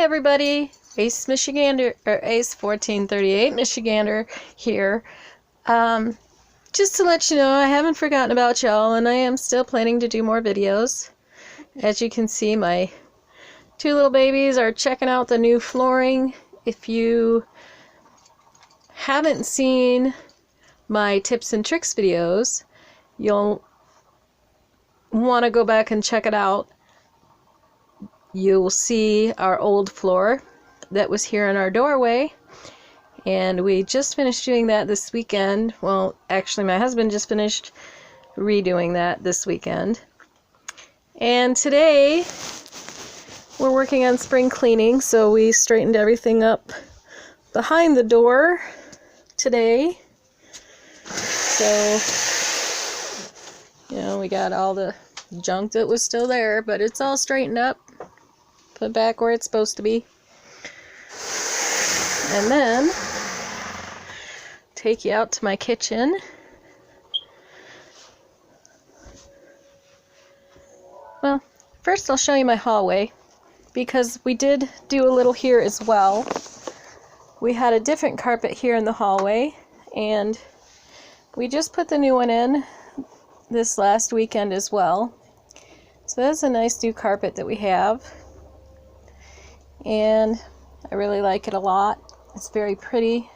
everybody, Ace Michigander, or Ace 1438 Michigander here. Just to let you know, I haven't forgotten about y'all, and I am still planning to do more videos. As you can see, my two little babies are checking out the new flooring. If you haven't seen my tips and tricks videos, you'll want to go back and check it out. You'll see our old floor that was here in our doorway, and we just finished doing that this weekend. Well, actually my husband just finished redoing that this weekend. And today we're working on spring cleaning, so we straightened everything up behind the door today. So, you know, we got all the junk that was still there, but it's all straightened up, put back where it's supposed to be. And then take you out to my kitchen. Well, first I'll show you my hallway, because we did do a little here as well. We had a different carpet here in the hallway, and we just put the new one in this last weekend as well. So that's a nice new carpet that we have, and I really like it a lot. It's very pretty,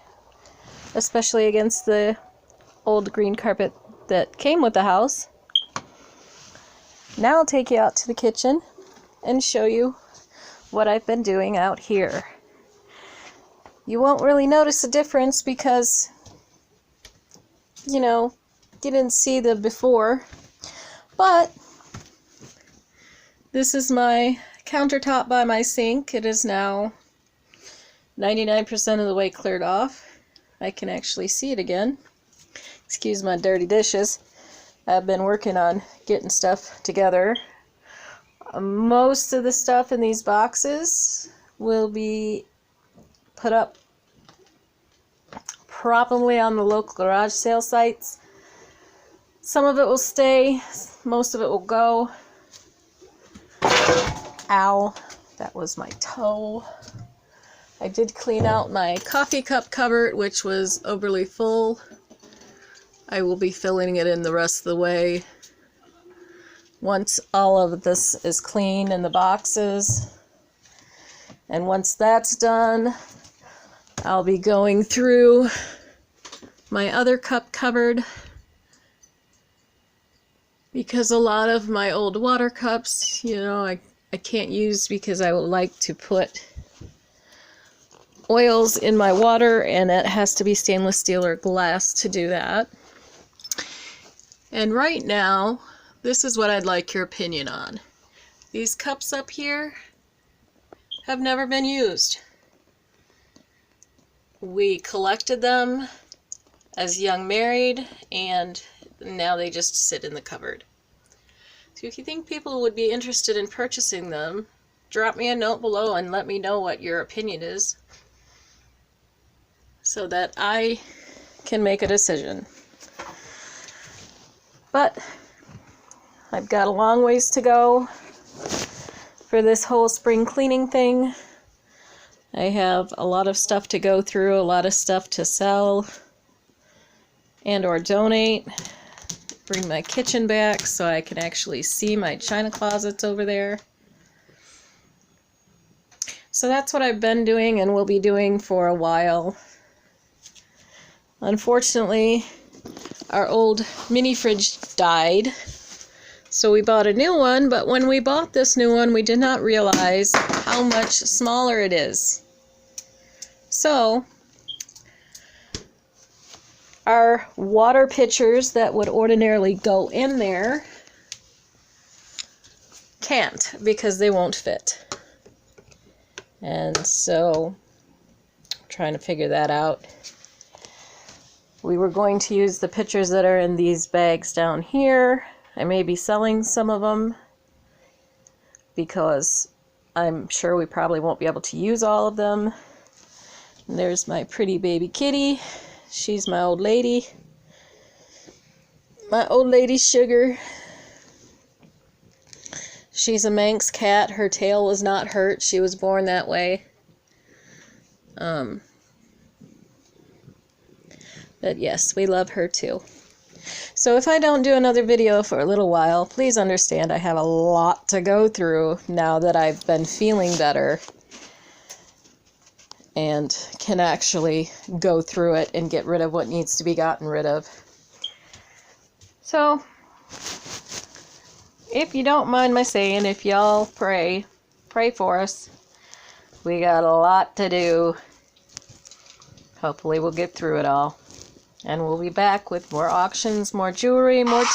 especially against the old green carpet that came with the house. Now I'll take you out to the kitchen and show you what I've been doing out here. You won't really notice a difference because, you know, you didn't see the before, but this is my countertop by my sink. It is now 99% of the way cleared off. I can actually see it again. Excuse my dirty dishes. I've been working on getting stuff together. Most of the stuff in these boxes will be put up probably on the local garage sale sites. Some of it will stay, most of it will go. Ow, that was my toe. I did clean out my coffee cup cupboard, which was overly full. I will be filling it in the rest of the way once all of this is clean in the boxes. And once that's done, I'll be going through my other cup cupboard, because a lot of my old water cups, you know, I can't use because I would like to put oils in my water, and it has to be stainless steel or glass to do that. And right now, this is what I'd like your opinion on. These cups up here have never been used. We collected them as young married, and now they just sit in the cupboard. So if you think people would be interested in purchasing them, drop me a note below and let me know what your opinion is, so that I can make a decision. But I've got a long ways to go for this whole spring cleaning thing. I have a lot of stuff to go through, a lot of stuff to sell and or donate. Bring my kitchen back so I can actually see my china closets over there. So that's what I've been doing and will be doing for a while. Unfortunately, our old mini fridge died, so we bought a new one, but when we bought this new one, we did not realize how much smaller it is. So, our water pitchers that would ordinarily go in there can't, because they won't fit. And so, I'm trying to figure that out. We were going to use the pitchers that are in these bags down here. I may be selling some of them, because I'm sure we probably won't be able to use all of them. And there's my pretty baby kitty. She's my old lady. My old lady Sugar. She's a Manx cat. Her tail was not hurt. She was born that way. But yes, we love her too. So if I don't do another video for a little while, please understand I have a lot to go through now that I've been feeling better and can actually go through it and get rid of what needs to be gotten rid of. So, if you don't mind my saying, if y'all pray for us. We got a lot to do. Hopefully we'll get through it all. And we'll be back with more auctions, more jewelry, more